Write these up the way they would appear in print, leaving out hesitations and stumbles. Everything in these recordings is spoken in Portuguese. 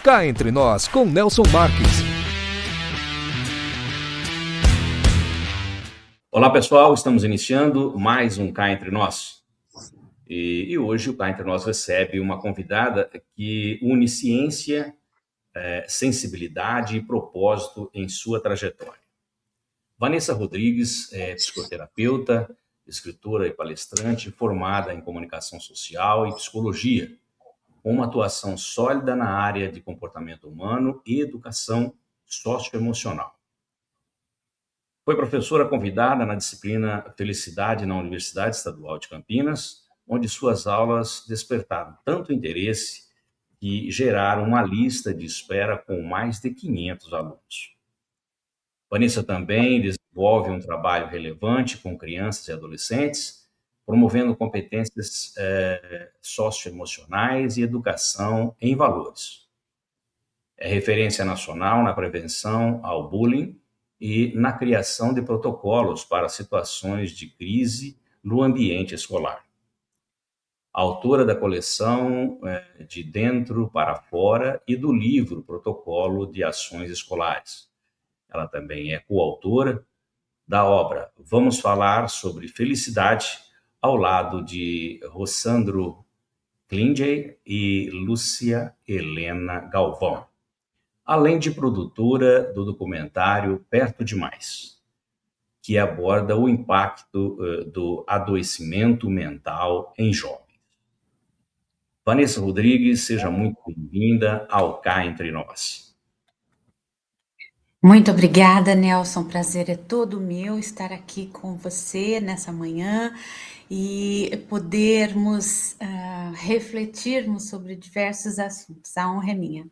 Cá Entre Nós, com Nelson Marques. Olá pessoal, estamos iniciando mais um Cá Entre Nós. E hoje o Cá Entre Nós recebe uma convidada que une ciência, sensibilidade e propósito em sua trajetória. Vanessa Rodrigues é psicoterapeuta, escritora e palestrante formada em comunicação social e psicologia, com uma atuação sólida na área de comportamento humano e educação socioemocional. Foi professora convidada na disciplina Felicidade na Universidade Estadual de Campinas, onde suas aulas despertaram tanto interesse que geraram uma lista de espera com mais de 500 alunos. Vanessa também desenvolve um trabalho relevante com crianças e adolescentes, promovendo competências socioemocionais e educação em valores. É referência nacional na prevenção ao bullying e na criação de protocolos para situações de crise no ambiente escolar. Autora da coleção De Dentro para Fora e do livro Protocolo de Ações Escolares. Ela também é coautora da obra Vamos Falar sobre Felicidade, ao lado de Rossandro Klingey e Lúcia Helena Galvão, além de produtora do documentário Perto Demais, que aborda o impacto do adoecimento mental em jovens. Vanessa Rodrigues, seja muito bem-vinda ao Cá Entre Nós. Muito obrigada, Nelson. Prazer é todo meu estar aqui com você nessa manhã e podermos refletirmos sobre diversos assuntos. A honra é minha.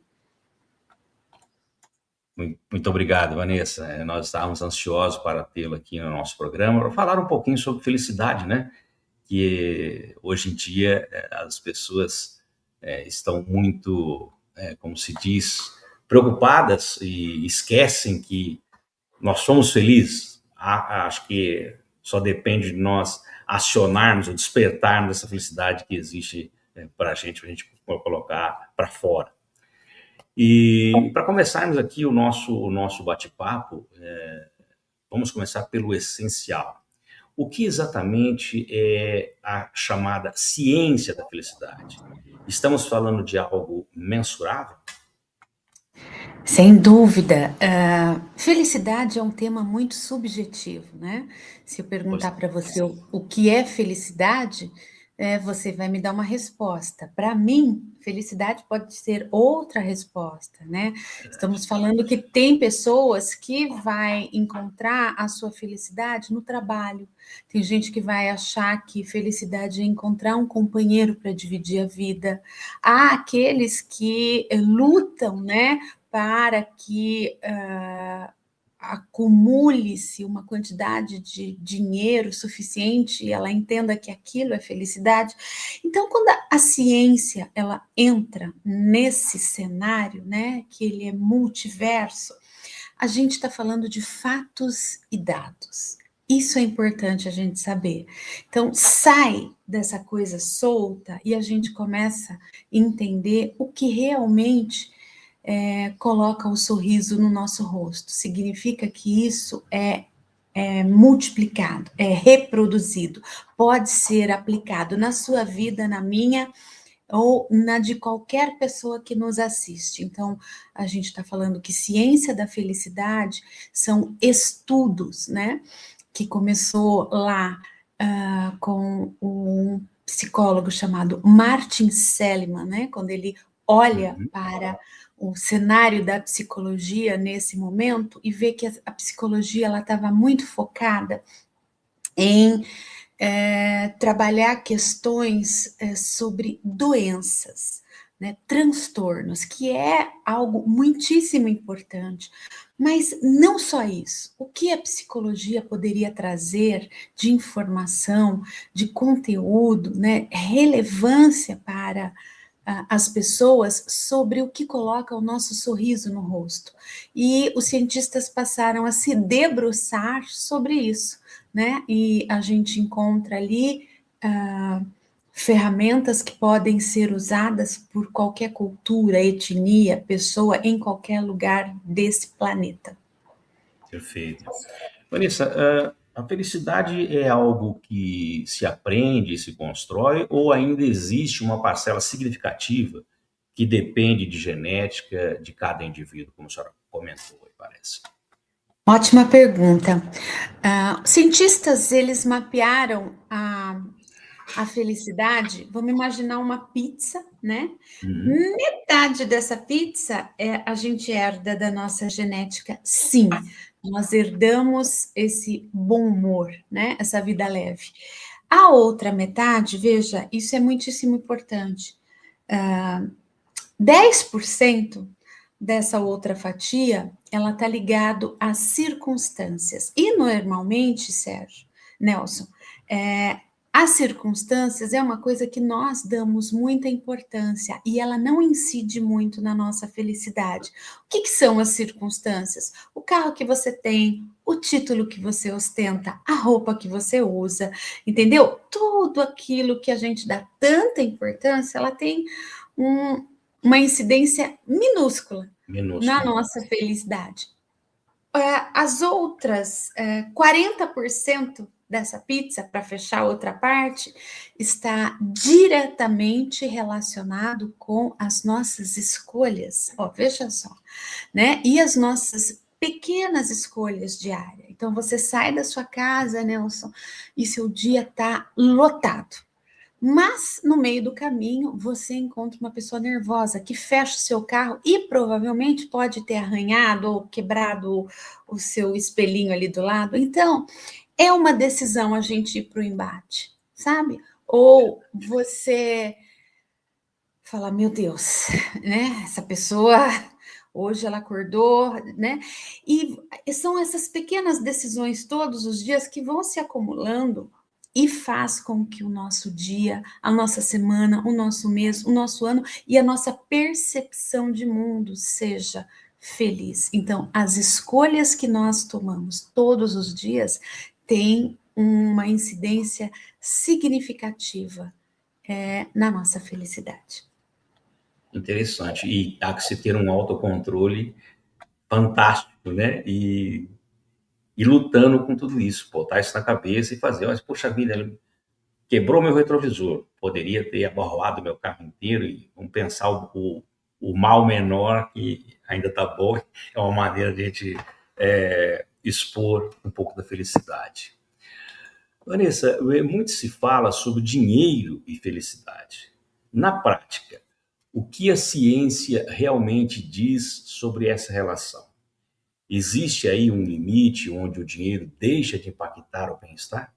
Muito obrigado, Vanessa. Nós estávamos ansiosos para tê-la aqui no nosso programa, para falar um pouquinho sobre felicidade, né? Que hoje em dia as pessoas estão muito, como se diz, preocupadas e esquecem que nós somos felizes. Acho que só depende de nós acionarmos ou despertarmos essa felicidade que existe para a gente colocar para fora. E para começarmos aqui o nosso bate-papo, vamos começar pelo essencial. O que exatamente é a chamada ciência da felicidade? Estamos falando de algo mensurável? Sem dúvida. Felicidade é um tema muito subjetivo, né? Se eu perguntar para você o que é felicidade, você vai me dar uma resposta. Para mim, felicidade pode ser outra resposta, né? Estamos falando que tem pessoas que vai encontrar a sua felicidade no trabalho. Tem gente que vai achar que felicidade é encontrar um companheiro para dividir a vida. Há aqueles que lutam, né, para que acumule-se uma quantidade de dinheiro suficiente e ela entenda que aquilo é felicidade. Então, quando a ciência ela entra nesse cenário, né, que ele é multiverso, a gente está falando de fatos e dados. Isso é importante a gente saber. Então, sai dessa coisa solta e a gente começa a entender o que realmente coloca o sorriso no nosso rosto. Significa que isso é multiplicado, é reproduzido, pode ser aplicado na sua vida, na minha, ou na de qualquer pessoa que nos assiste. Então, a gente está falando que ciência da felicidade são estudos, né? Que começou lá com um psicólogo chamado Martin Seligman, né? Quando ele olha para o cenário da psicologia nesse momento e vê que a psicologia ela estava muito focada em trabalhar questões sobre doenças, né, transtornos, que é algo muitíssimo importante. Mas não só isso. O que a psicologia poderia trazer de informação, de conteúdo, né, relevância para as pessoas sobre o que coloca o nosso sorriso no rosto. E os cientistas passaram a se debruçar sobre isso, né? E a gente encontra ali ferramentas que podem ser usadas por qualquer cultura, etnia, pessoa, em qualquer lugar desse planeta. Perfeito. Vanessa, a felicidade é algo que se aprende, se constrói, ou ainda existe uma parcela significativa que depende de genética de cada indivíduo, como a senhora comentou, parece? Ótima pergunta. Cientistas, eles mapearam a felicidade. Vamos imaginar uma pizza, né? Uhum. Metade dessa pizza a gente herda da nossa genética, sim. Nós herdamos esse bom humor, né? Essa vida leve. A outra metade, veja, isso é muitíssimo importante. 10% dessa outra fatia, ela está ligado às circunstâncias. E normalmente, Sérgio, Nelson, as circunstâncias é uma coisa que nós damos muita importância e ela não incide muito na nossa felicidade. O que são as circunstâncias? O carro que você tem, o título que você ostenta, a roupa que você usa, entendeu? Tudo aquilo que a gente dá tanta importância, ela tem uma incidência minúscula na nossa felicidade. As outras 40% dessa pizza, para fechar outra parte, está diretamente relacionado com as nossas escolhas. Veja só, né? E as nossas pequenas escolhas diárias. Então, você sai da sua casa, Nelson, e seu dia está lotado. Mas, no meio do caminho, você encontra uma pessoa nervosa que fecha o seu carro e provavelmente pode ter arranhado ou quebrado o seu espelhinho ali do lado. Então, é uma decisão a gente ir para o embate, sabe? Ou você fala, meu Deus, né? Essa pessoa, hoje ela acordou, né? E são essas pequenas decisões todos os dias que vão se acumulando e faz com que o nosso dia, a nossa semana, o nosso mês, o nosso ano e a nossa percepção de mundo seja feliz. Então, as escolhas que nós tomamos todos os dias têm uma incidência significativa na nossa felicidade. Interessante. E há que se ter um autocontrole fantástico, né? E lutando com tudo isso, botar isso na cabeça e fazer, mas, poxa vida, ele quebrou meu retrovisor, poderia ter aborroado meu carro inteiro, e vamos pensar o mal menor, que ainda está bom, é uma maneira de a gente expor um pouco da felicidade. Vanessa, muito se fala sobre dinheiro e felicidade. Na prática, o que a ciência realmente diz sobre essa relação? Existe aí um limite onde o dinheiro deixa de impactar o bem-estar?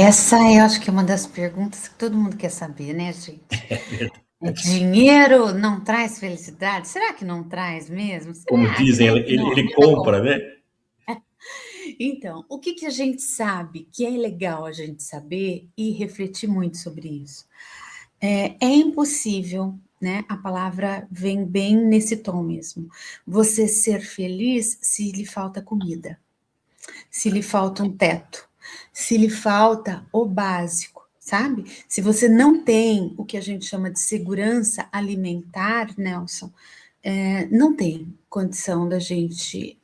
Essa eu acho que é uma das perguntas que todo mundo quer saber, né, gente? É verdade. Dinheiro não traz felicidade? Será que não traz mesmo? Como dizem, Será que não ele aumenta como? compra, né? Então, o que a gente sabe que é legal a gente saber e refletir muito sobre isso? É impossível, né? A palavra vem bem nesse tom mesmo. Você ser feliz se lhe falta comida, se lhe falta um teto, se lhe falta o básico, sabe? Se você não tem o que a gente chama de segurança alimentar, Nelson, não tem condição da gente,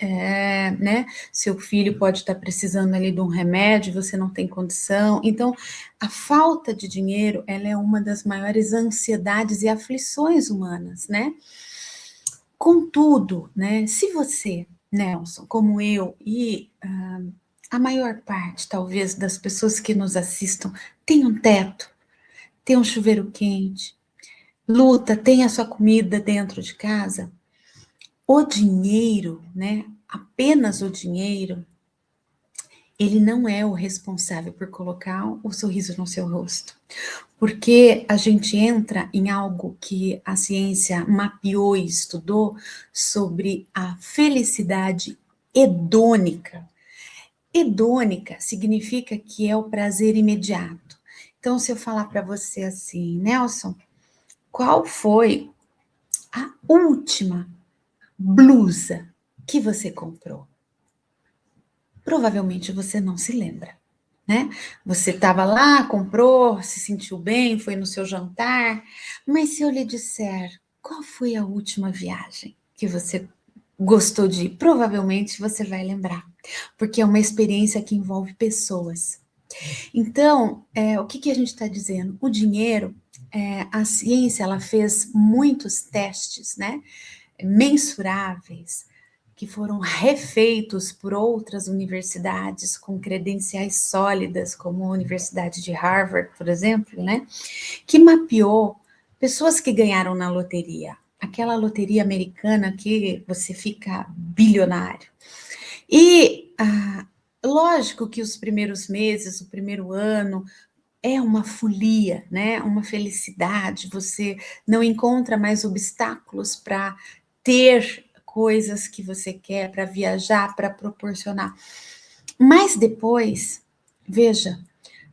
né? Seu filho pode estar precisando ali de um remédio, você não tem condição. Então, a falta de dinheiro, ela é uma das maiores ansiedades e aflições humanas, né? Contudo, né? Se você, Nelson, como eu e a maior parte, talvez, das pessoas que nos assistam, tem um teto, tem um chuveiro quente, luta, tem a sua comida dentro de casa, o dinheiro, né? Apenas o dinheiro, ele não é o responsável por colocar o sorriso no seu rosto. Porque a gente entra em algo que a ciência mapeou e estudou sobre a felicidade hedônica. Hedônica significa que é o prazer imediato. Então, se eu falar para você assim, Nelson, qual foi a última blusa que você comprou? Provavelmente você não se lembra, né? Você estava lá, comprou, se sentiu bem, foi no seu jantar, mas se eu lhe disser qual foi a última viagem que você gostou de ir, provavelmente você vai lembrar, porque é uma experiência que envolve pessoas. Então, o que a gente está dizendo? O dinheiro, a ciência, ela fez muitos testes, né? Mensuráveis, que foram refeitos por outras universidades com credenciais sólidas, como a Universidade de Harvard, por exemplo, né? Que mapeou pessoas que ganharam na loteria, aquela loteria americana que você fica bilionário. E lógico que os primeiros meses, o primeiro ano, é uma folia, né? Uma felicidade. Você não encontra mais obstáculos para ter coisas que você quer, para viajar, para proporcionar. Mas depois, veja,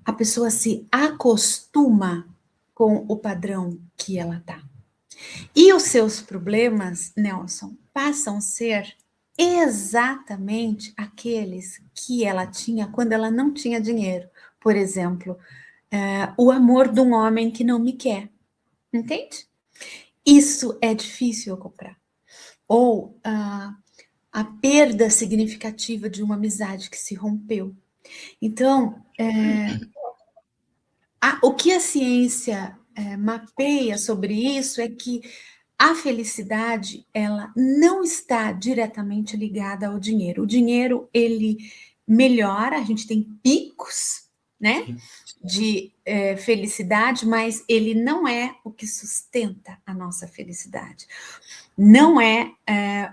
a pessoa se acostuma com o padrão que ela tá. E os seus problemas, Nelson, passam a ser exatamente aqueles que ela tinha quando ela não tinha dinheiro. Por exemplo, o amor de um homem que não me quer, entende? Isso é difícil eu comprar. Ou a perda significativa de uma amizade que se rompeu. Então, o que a ciência mapeia sobre isso é que a felicidade, ela não está diretamente ligada ao dinheiro. O dinheiro, ele melhora, a gente tem picos, né, de felicidade, mas ele não é o que sustenta a nossa felicidade. Não é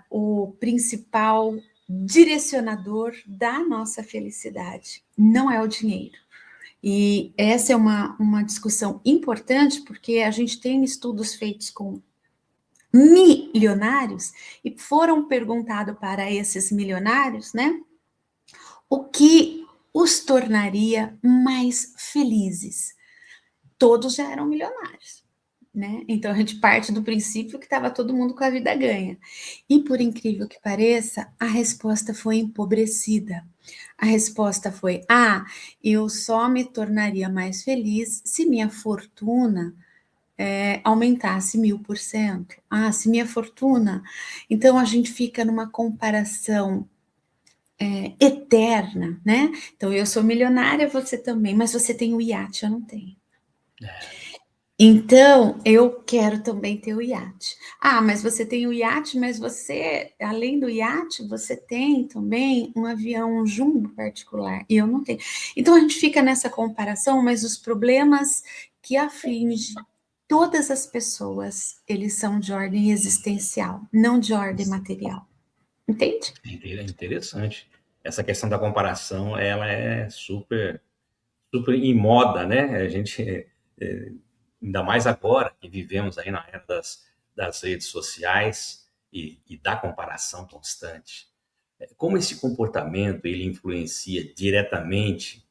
o principal direcionador da nossa felicidade. Não é o dinheiro. E essa é uma discussão importante, porque a gente tem estudos feitos com milionários e foram perguntados para esses milionários, né, o que os tornaria mais felizes. Todos já eram milionários, né? Então a gente parte do princípio que estava todo mundo com a vida ganha. E por incrível que pareça, a resposta foi empobrecida. A resposta foi: eu só me tornaria mais feliz se minha fortuna aumentasse 1000%. Se minha fortuna. Então a gente fica numa comparação eterna, né? Então eu sou milionária, você também, mas você tem o iate, eu não tenho. Então, eu quero também ter o iate. Mas você tem o iate, mas você, além do iate, você tem também um avião, um jumbo particular, e eu não tenho. Então, a gente fica nessa comparação, mas os problemas que afligem todas as pessoas, eles são de ordem existencial, não de ordem material. Entende? É interessante. Essa questão da comparação, ela é super, super em moda, né? A gente, ainda mais agora que vivemos aí na era das redes sociais e da comparação constante. Como esse comportamento ele influencia diretamente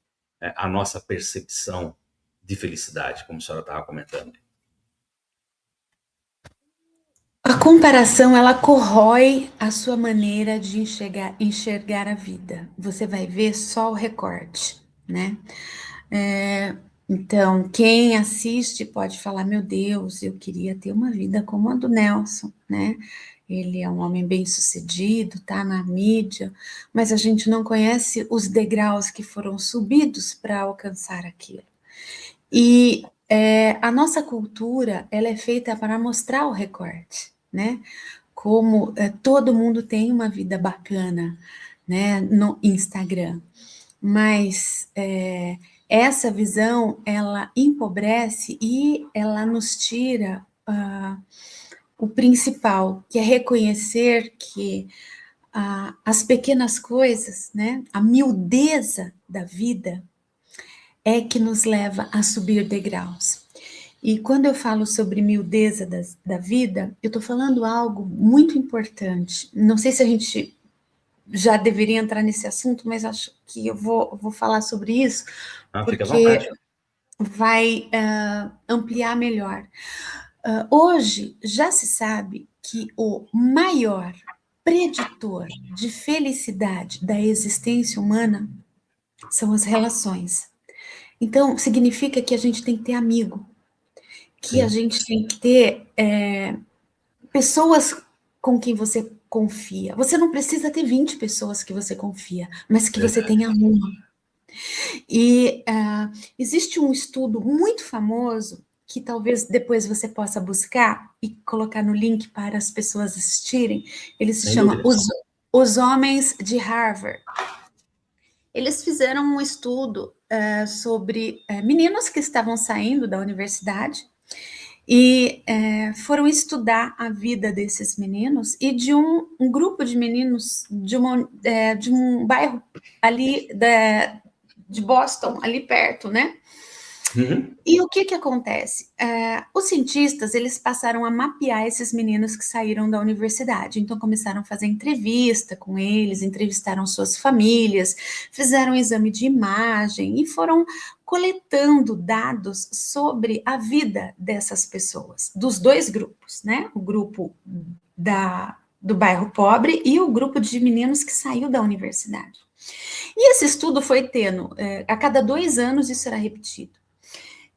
a nossa percepção de felicidade, como a senhora estava comentando? A comparação, ela corrói a sua maneira de enxergar a vida. Você vai ver só o recorte, né? Então, quem assiste pode falar: meu Deus, eu queria ter uma vida como a do Nelson, né? Ele é um homem bem-sucedido, tá na mídia, mas a gente não conhece os degraus que foram subidos para alcançar aquilo. E a nossa cultura, ela é feita para mostrar o recorte, né? Como todo mundo tem uma vida bacana, né, no Instagram, mas essa visão, ela empobrece e ela nos tira o principal, que é reconhecer que as pequenas coisas, né, a miudeza da vida é que nos leva a subir degraus. E quando eu falo sobre miudeza da vida, eu estou falando algo muito importante. Não sei se a gente já deveria entrar nesse assunto, mas acho que eu vou falar sobre isso, Fica à porque vontade. vai ampliar melhor. Hoje já se sabe que o maior preditor de felicidade da existência humana são as relações. Então, significa que a gente tem que ter amigo, que Sim. a gente tem que ter pessoas com quem você confia. Você não precisa ter 20 pessoas que você confia, mas que você Verdade. tenha uma. E existe um estudo muito famoso, que talvez depois você possa buscar e colocar no link para as pessoas assistirem. Ele se Sem chama dúvidas. Os Homens de Harvard. Eles fizeram um estudo sobre meninos que estavam saindo da universidade e foram estudar a vida desses meninos e de um grupo de meninos de um bairro ali de Boston, ali perto, né? Uhum. E o que acontece? Os cientistas, eles passaram a mapear esses meninos que saíram da universidade. Então, começaram a fazer entrevista com eles, entrevistaram suas famílias, fizeram um exame de imagem e foram coletando dados sobre a vida dessas pessoas, dos dois grupos, né? O grupo do bairro pobre e o grupo de meninos que saiu da universidade. E esse estudo foi tendo, a cada 2 anos isso era repetido.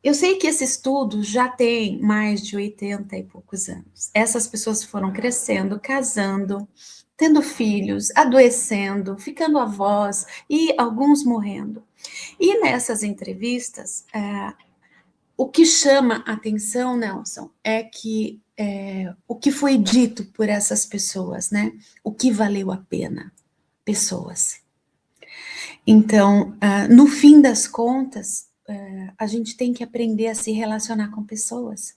Eu sei que esse estudo já tem mais de 80 e poucos anos. Essas pessoas foram crescendo, casando, tendo filhos, adoecendo, ficando avós e alguns morrendo. E nessas entrevistas, o que chama a atenção, Nelson, é que o que foi dito por essas pessoas, né? O que valeu a pena? Pessoas. Então, no fim das contas, a gente tem que aprender a se relacionar com pessoas.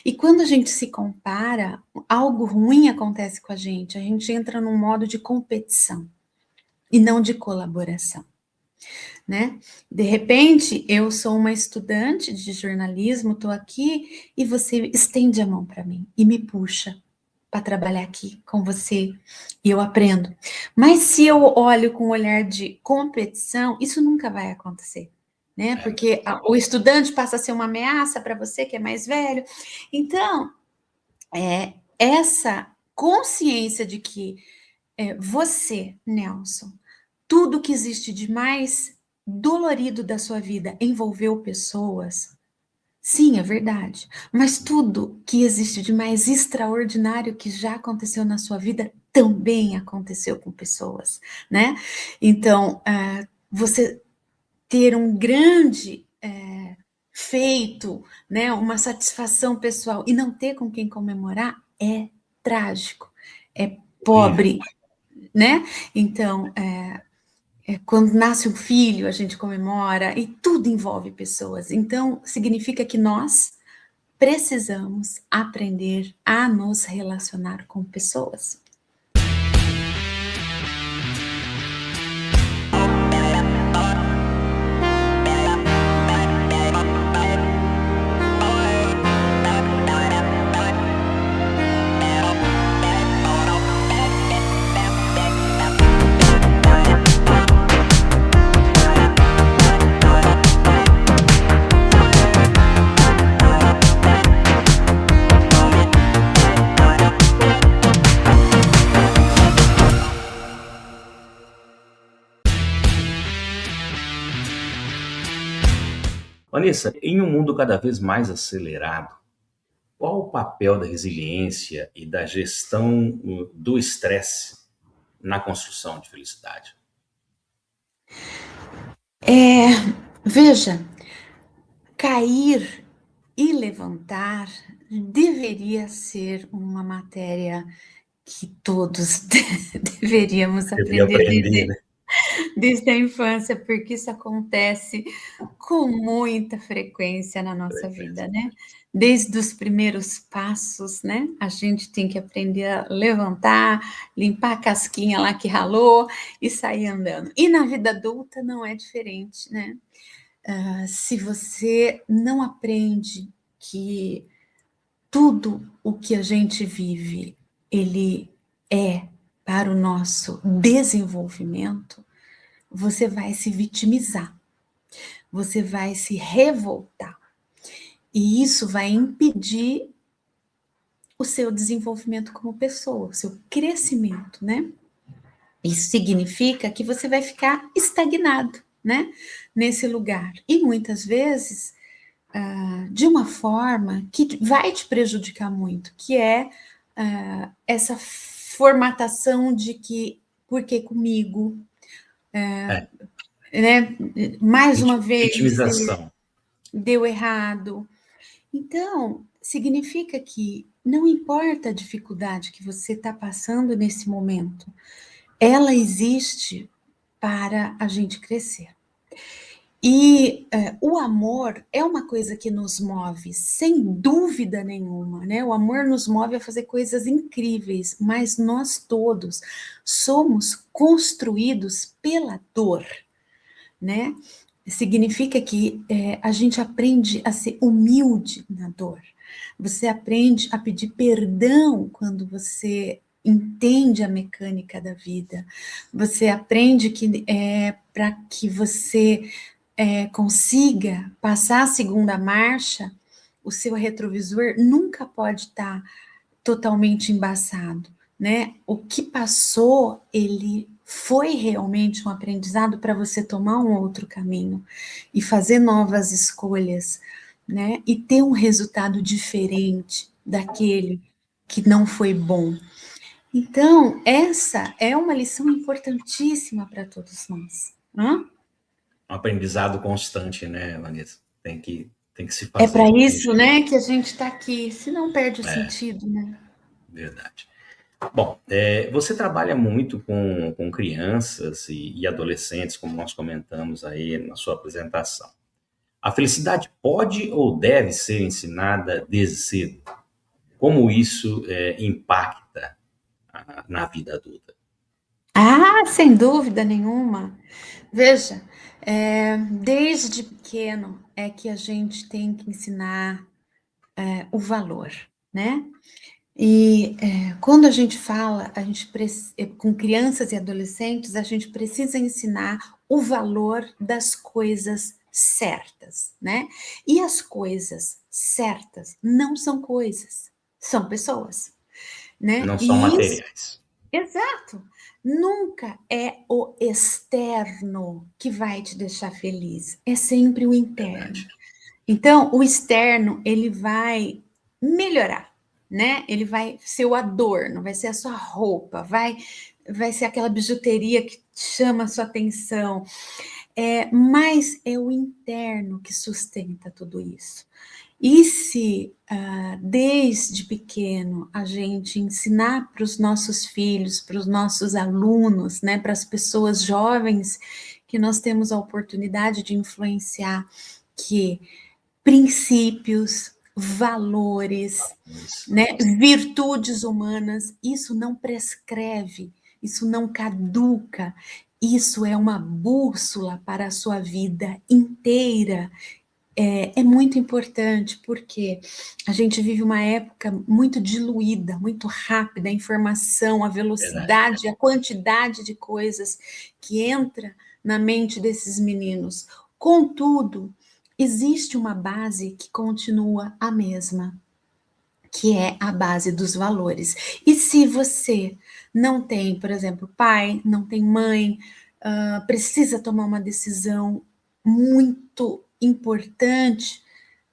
E quando a gente se compara, algo ruim acontece com a gente entra num modo de competição e não de colaboração, né? De repente, eu sou uma estudante de jornalismo, estou aqui e você estende a mão para mim e me puxa para trabalhar aqui com você e eu aprendo. Mas se eu olho com um olhar de competição, isso nunca vai acontecer, né? Porque o estudante passa a ser uma ameaça para você que é mais velho. Então, essa consciência de que você, Nelson, tudo que existe de mais dolorido da sua vida envolveu pessoas. Sim, é verdade. Mas tudo que existe de mais extraordinário que já aconteceu na sua vida também aconteceu com pessoas, né? Então, você ter um grande feito, né, uma satisfação pessoal e não ter com quem comemorar é trágico, é Horrível. pobre, né? Então, quando nasce um filho, a gente comemora e tudo envolve pessoas. Então, significa que nós precisamos aprender a nos relacionar com pessoas. Vanessa, em um mundo cada vez mais acelerado, qual o papel da resiliência e da gestão do estresse na construção de felicidade? Veja, cair e levantar deveria ser uma matéria que todos deveríamos Deveria aprender aprender, né? desde a infância, porque isso acontece com muita frequência na nossa vida, né? Desde os primeiros passos, né? A gente tem que aprender a levantar, limpar a casquinha lá que ralou e sair andando. E na vida adulta não é diferente, né? Se você não aprende que tudo o que a gente vive, ele é para o nosso desenvolvimento, você vai se vitimizar, você vai se revoltar. E isso vai impedir o seu desenvolvimento como pessoa, o seu crescimento, né? Isso significa que você vai ficar estagnado. né? Nesse lugar. E muitas vezes, de uma forma que vai te prejudicar muito, que é essa formatação de que, por que comigo? É, Né? Mais uma vez, vitimização. deu errado. Então, significa que não importa a dificuldade que você está passando nesse momento, ela existe para a gente crescer. E o amor é uma coisa que nos move, sem dúvida nenhuma, né? O amor nos move a fazer coisas incríveis, mas nós todos somos construídos pela dor, né? Significa que a gente aprende a ser humilde na dor. Você aprende a pedir perdão quando você entende a mecânica da vida. Você aprende que para que você consiga passar a segunda marcha, o seu retrovisor nunca pode estar totalmente embaçado, né? O que passou, ele foi realmente um aprendizado para você tomar um outro caminho e fazer novas escolhas, né? E ter um resultado diferente daquele que não foi bom. Então, essa é uma lição importantíssima para todos nós, né? Um aprendizado constante, né, Vanessa? Tem que se É fazer. para isso, né, que a gente está aqui, senão perde o É, sentido, né? verdade. Bom, você trabalha muito com crianças e adolescentes, como nós comentamos aí na sua apresentação. A felicidade pode ou deve ser ensinada desde cedo? Como isso impacta na vida adulta? Ah, sem dúvida nenhuma. Veja, desde pequeno é que a gente tem que ensinar o valor, né? E quando a gente fala, com crianças e adolescentes, a gente precisa ensinar o valor das coisas certas, né? E as coisas certas não são coisas, são pessoas, né? Não são E isso, materiais. exato, nunca é o externo que vai te deixar feliz, é sempre o interno. Verdade. Então, o externo, ele vai melhorar, né? Ele vai ser o adorno, vai ser a sua roupa, vai ser aquela bijuteria que chama a sua atenção. Mas é o interno que sustenta tudo isso. E se desde pequeno a gente ensinar para os nossos filhos, para os nossos alunos, né, para as pessoas jovens que nós temos a oportunidade de influenciar, que princípios, valores, Isso. né, virtudes humanas, isso não prescreve, isso não caduca, isso é uma bússola para a sua vida inteira. É muito importante porque a gente vive uma época muito diluída, muito rápida, a informação, a Verdade. velocidade, a quantidade de coisas que entra na mente desses meninos. Contudo, existe uma base que continua a mesma, que é a base dos valores. E se você não tem, por exemplo, pai, não tem mãe, precisa tomar uma decisão muito importante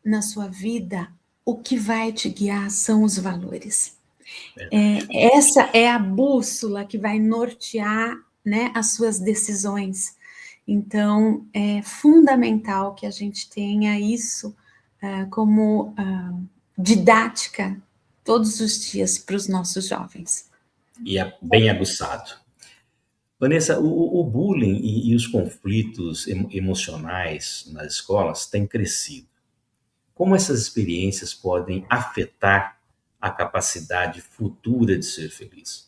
na sua vida, o que vai te guiar são os valores. Verdade. Essa é a bússola que vai nortear, né, as suas decisões. Então, é fundamental que a gente tenha isso como didática todos os dias para os nossos jovens. E é bem aguçado. Vanessa, o bullying e os conflitos emocionais nas escolas têm crescido. Como essas experiências podem afetar a capacidade futura de ser feliz?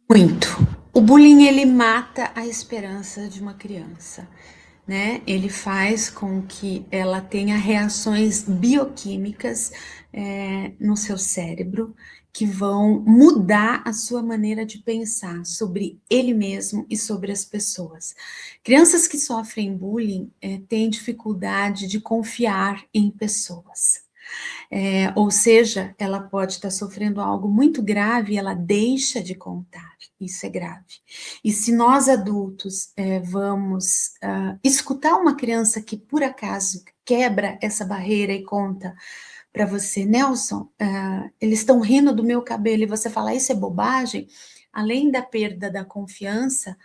Muito. O bullying, ele mata a esperança de uma criança, né? Ele faz com que ela tenha reações bioquímicas no seu cérebro que vão mudar a sua maneira de pensar sobre ele mesmo e sobre as pessoas. Crianças que sofrem bullying têm dificuldade de confiar em pessoas. Ou seja, ela pode estar sofrendo algo muito grave e ela deixa de contar. Isso é grave. E se nós adultos vamos escutar uma criança que por acaso quebra essa barreira e conta para você, Nelson, eles estão rindo do meu cabelo, e você fala, isso é bobagem, além da perda da confiança,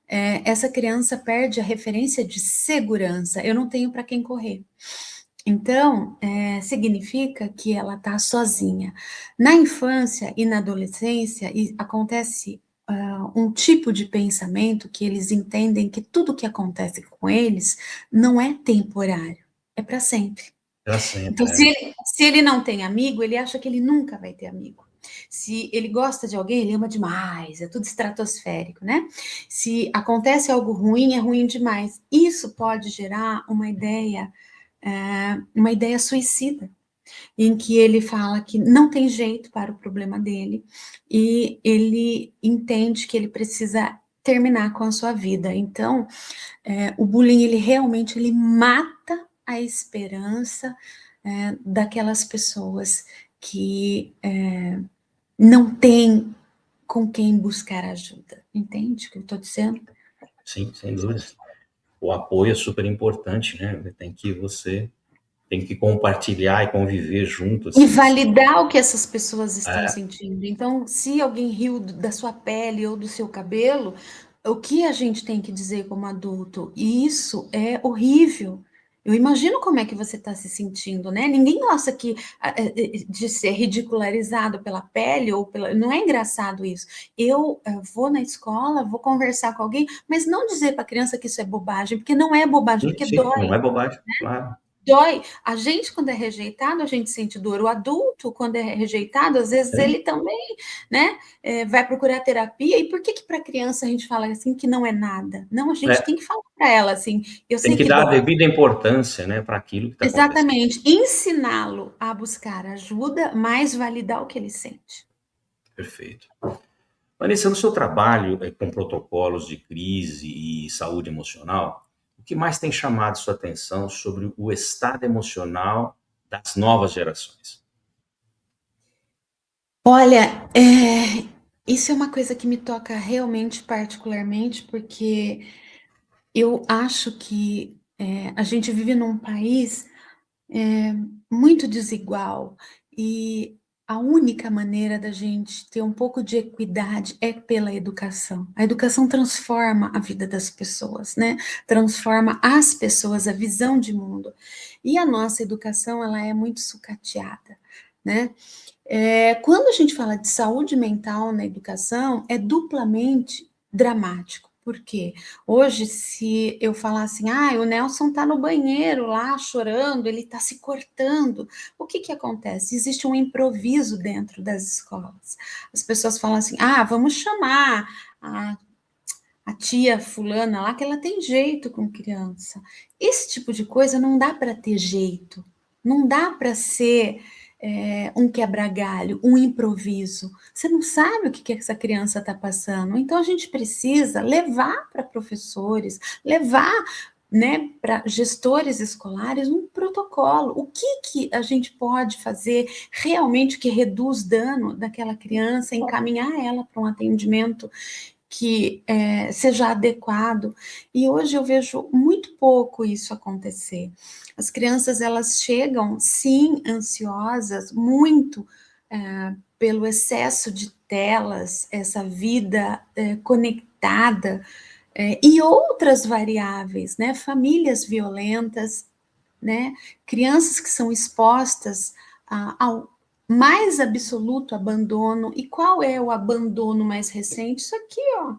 essa criança perde a referência de segurança. Eu não tenho para quem correr. Então, significa que ela está sozinha. Na infância e na adolescência, acontece um tipo de pensamento que eles entendem que tudo que acontece com eles não é temporário, é para sempre. Para sempre, Então, se ele não tem amigo, ele acha que ele nunca vai ter amigo. Se ele gosta de alguém, ele ama demais, é tudo estratosférico, né? Se acontece algo ruim, é ruim demais. Isso pode gerar uma ideia suicida, em que ele fala que não tem jeito para o problema dele e ele entende que ele precisa terminar com a sua vida. Então, o bullying, ele realmente mata a esperança daquelas pessoas que não têm com quem buscar ajuda. Entende o que eu estou dizendo? Sim, sem dúvida. O apoio é super importante, né? Você tem que compartilhar e conviver junto. Assim, E validar o que essas pessoas estão sentindo. Então, se alguém riu da sua pele ou do seu cabelo, o que a gente tem que dizer como adulto? Isso é horrível. Eu imagino como é que você está se sentindo, né? Ninguém gosta de ser ridicularizado pela pele ou pela. Não é engraçado isso. Eu vou na escola, vou conversar com alguém, mas não dizer para a criança que isso é bobagem, porque não é bobagem, porque sim, dói. não é bobagem, claro. Dói. A gente, quando é rejeitado, a gente sente dor. O adulto, quando é rejeitado, às vezes ele também, né, vai procurar terapia. E por que para a criança a gente fala assim que não é nada? Não, a gente tem que falar para ela assim, eu Tem sei que que dar a dói. devida importância, né, para aquilo que está acontecendo. Exatamente. Ensiná-lo a buscar ajuda, mas validar o que ele sente. Perfeito. Vanessa, no seu trabalho com protocolos de crise e saúde emocional, o que mais tem chamado sua atenção sobre o estado emocional das novas gerações? Olha, isso é uma coisa que me toca realmente particularmente, porque eu acho que a gente vive num país muito desigual e a única maneira da gente ter um pouco de equidade é pela educação. A educação transforma a vida das pessoas, né? Transforma as pessoas, a visão de mundo. E a nossa educação, ela é muito sucateada, né? Quando a gente fala de saúde mental na educação, é duplamente dramático. Por quê? Hoje, se eu falar assim, o Nelson está no banheiro lá chorando, ele está se cortando, o que acontece? Existe um improviso dentro das escolas. As pessoas falam assim, vamos chamar a tia fulana lá, que ela tem jeito com criança. Esse tipo de coisa não dá para ter jeito, não dá para ser um quebra-galho, um improviso. Você não sabe o que essa criança está passando. Então, a gente precisa levar para professores, levar, né, para gestores escolares um protocolo. O que a gente pode fazer realmente que reduz dano daquela criança, encaminhar ela para um atendimento que seja adequado. E hoje eu vejo muito pouco isso acontecer. As crianças, elas chegam, sim, ansiosas, muito pelo excesso de telas, essa vida conectada, e outras variáveis, né? Famílias violentas, né? Crianças que são expostas ao mais absoluto abandono. E qual é o abandono mais recente? Isso aqui, ó.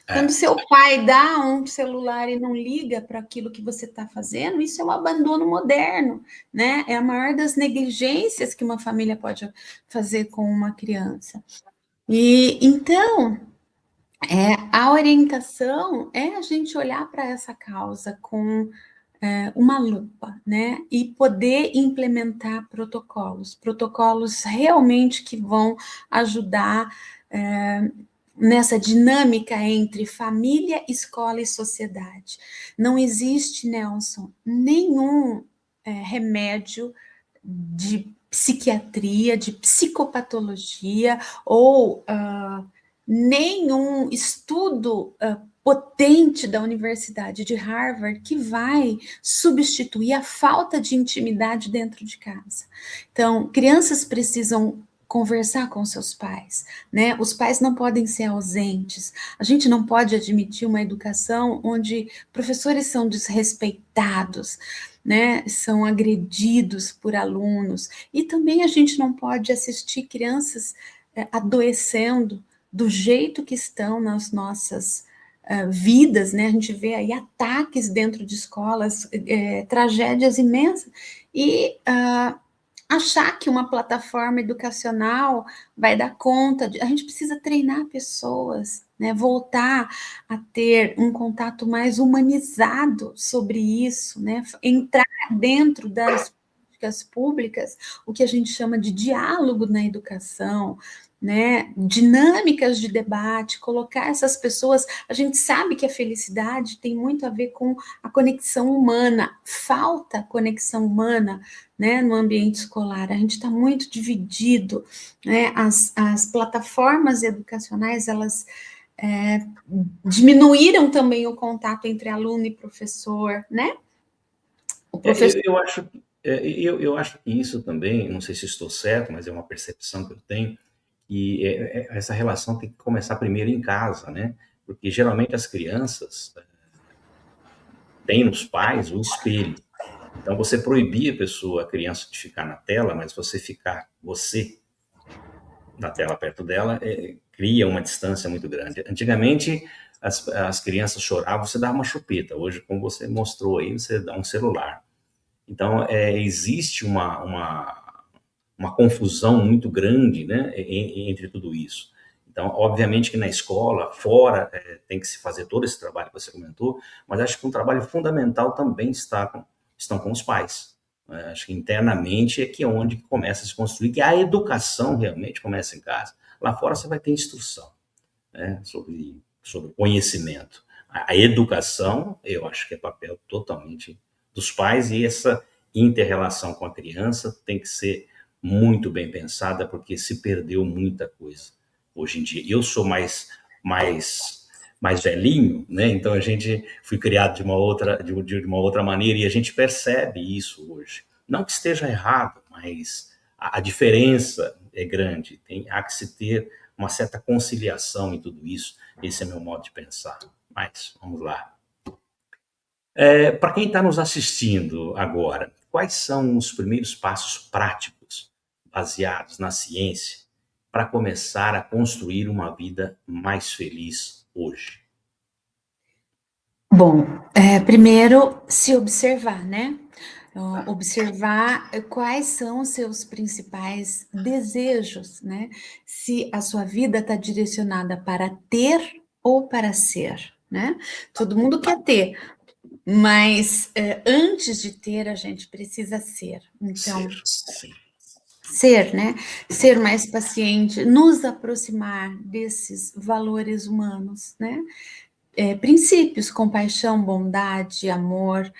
Quando seu pai dá um celular e não liga para aquilo que você está fazendo, isso é um abandono moderno, né? É a maior das negligências que uma família pode fazer com uma criança. E então, a orientação é a gente olhar para essa causa com uma lupa, né? E poder implementar protocolos realmente que vão ajudar nessa dinâmica entre família, escola e sociedade. Não existe, Nelson, nenhum remédio de psiquiatria, de psicopatologia, ou nenhum estudo potente da Universidade de Harvard que vai substituir a falta de intimidade dentro de casa. Então, crianças precisam conversar com seus pais, né? Os pais não podem ser ausentes. A gente não pode admitir uma educação onde professores são desrespeitados, né? São agredidos por alunos. E também a gente não pode assistir crianças adoecendo do jeito que estão nas nossas vidas, né? A gente vê aí ataques dentro de escolas, tragédias imensas, e achar que uma plataforma educacional vai dar conta a gente precisa treinar pessoas, né? Voltar a ter um contato mais humanizado sobre isso, né? Entrar dentro das políticas públicas, o que a gente chama de diálogo na educação, né, dinâmicas de debate, colocar essas pessoas. A gente sabe que a felicidade tem muito a ver com a conexão humana, falta conexão humana, né, no ambiente escolar. A gente está muito dividido, né, as plataformas educacionais, elas diminuíram também o contato entre aluno e professor, né? O professor... Eu acho que isso também, não sei se estou certo, mas é uma percepção que eu tenho, e essa relação tem que começar primeiro em casa, né? Porque geralmente as crianças têm nos pais o espelho. Então você proibir a criança de ficar na tela, mas você na tela perto dela, cria uma distância muito grande. Antigamente as crianças choravam, você dava uma chupeta. Hoje, como você mostrou aí, você dá um celular. Então existe uma confusão muito grande, né, entre tudo isso. Então, obviamente que na escola, fora, tem que se fazer todo esse trabalho que você comentou, mas acho que um trabalho fundamental também estão com os pais. Acho que internamente é que é onde começa a se construir, que a educação realmente começa em casa. Lá fora você vai ter instrução, né, sobre conhecimento. A educação, eu acho que é papel totalmente dos pais, e essa inter-relação com a criança tem que ser muito bem pensada, porque se perdeu muita coisa hoje em dia. Eu sou mais velhinho, né? Então a gente fui criado de uma outra maneira, e a gente percebe isso hoje. Não que esteja errado, mas a diferença é grande. Há que se ter uma certa conciliação em tudo isso. Esse é meu modo de pensar. Mas vamos lá. Para quem está nos assistindo agora, quais são os primeiros passos práticos, baseados na ciência, para começar a construir uma vida mais feliz hoje? Bom, primeiro se observar, né? Observar quais são os seus principais desejos, né? Se a sua vida está direcionada para ter ou para ser, né? Todo mundo quer ter, mas antes de ter, a gente precisa ser. Então, Sim. ser, né? Ser mais paciente, nos aproximar desses valores humanos, né? Princípios, compaixão, bondade, amor,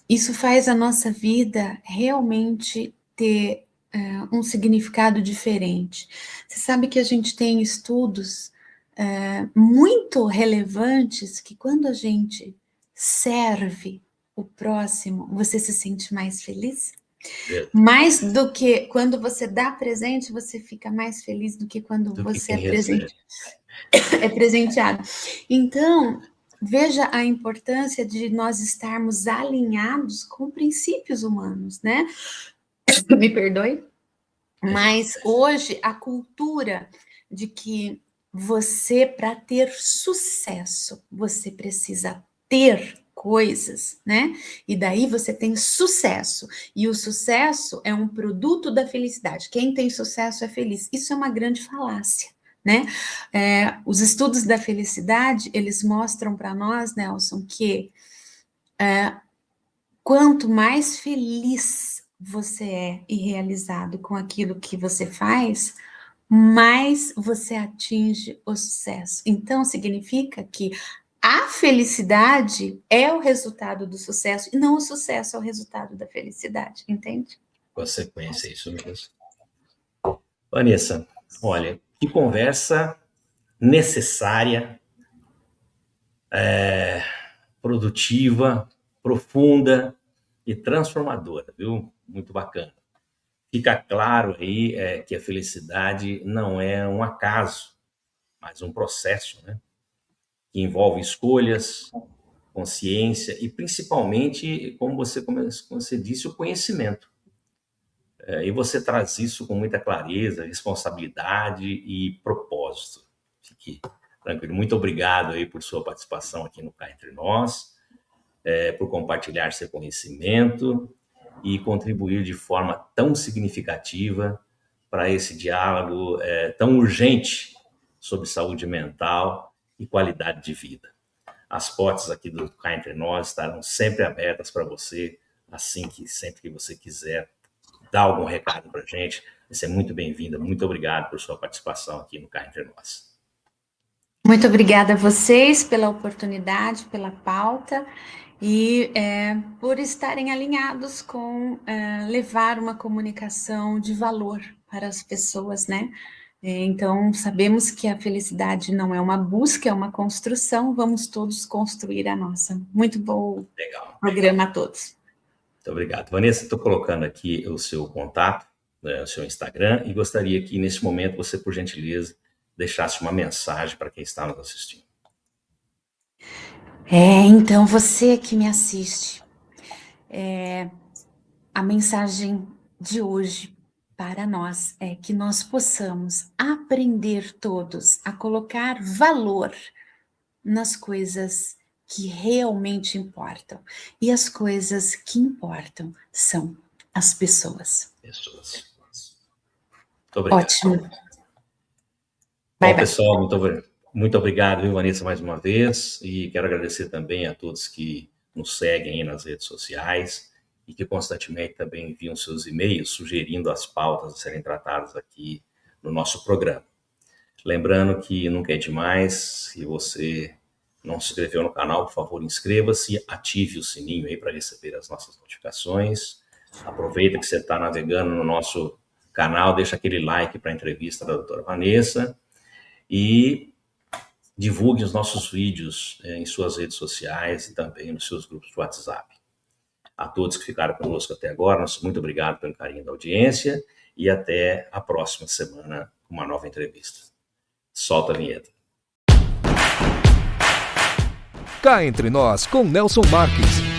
isso faz a nossa vida realmente ter um significado diferente. Você sabe que a gente tem estudos muito relevantes que quando a gente serve o próximo, você se sente mais feliz? Mais do que quando você dá presente, você fica mais feliz do que quando você é presenteado. Então, veja a importância de nós estarmos alinhados com princípios humanos, né? Me perdoe, mas hoje a cultura de que você, para ter sucesso, você precisa ter coisas, né? E daí você tem sucesso. E o sucesso é um produto da felicidade. Quem tem sucesso é feliz. Isso é uma grande falácia, né? Os estudos da felicidade, eles mostram para nós, Nelson, que quanto mais feliz você é e realizado com aquilo que você faz, mais você atinge o sucesso. Então, significa que a felicidade é o resultado do sucesso, e não o sucesso é o resultado da felicidade, entende? consequência, é isso mesmo. Vanessa, olha, que conversa necessária, produtiva, profunda e transformadora, viu? Muito bacana. Fica claro aí que a felicidade não é um acaso, mas um processo, né? Que envolve escolhas, consciência e principalmente, como você disse, o conhecimento. E você traz isso com muita clareza, responsabilidade e propósito. Fique tranquilo. Muito obrigado aí por sua participação aqui no Cá Entre Nós, por compartilhar seu conhecimento e contribuir de forma tão significativa para esse diálogo tão urgente sobre saúde mental e qualidade de vida. As portas aqui do Cá Entre Nós estarão sempre abertas para você, sempre que você quiser dar algum recado para a gente. Você é muito bem-vinda, muito obrigado por sua participação aqui no Cá Entre Nós. Muito obrigada a vocês pela oportunidade, pela pauta e por estarem alinhados com levar uma comunicação de valor para as pessoas, né? Então, sabemos que a felicidade não é uma busca, é uma construção, vamos todos construir a nossa. Muito bom programa a todos. Muito obrigado. Vanessa, estou colocando aqui o seu contato, o seu Instagram, e gostaria que, nesse momento, você, por gentileza, deixasse uma mensagem para quem está nos assistindo. Então, você que me assiste, a mensagem de hoje para nós é que nós possamos aprender todos a colocar valor nas coisas que realmente importam. E as coisas que importam são as pessoas. Muito obrigado. Ótimo. Bom, pessoal, muito obrigado, viu, Vanessa, mais uma vez. E quero agradecer também a todos que nos seguem aí nas redes sociais e que constantemente também enviam seus e-mails sugerindo as pautas a serem tratadas aqui no nosso programa. Lembrando que nunca é demais, se você não se inscreveu no canal, por favor, inscreva-se, ative o sininho aí para receber as nossas notificações. Aproveita que você está navegando no nosso canal, deixa aquele like para a entrevista da doutora Vanessa e divulgue os nossos vídeos em suas redes sociais e também nos seus grupos de WhatsApp. A todos que ficaram conosco até agora, nosso muito obrigado pelo carinho da audiência e até a próxima semana com uma nova entrevista. Solta a vinheta. Cá Entre Nós, com Nelson Marques.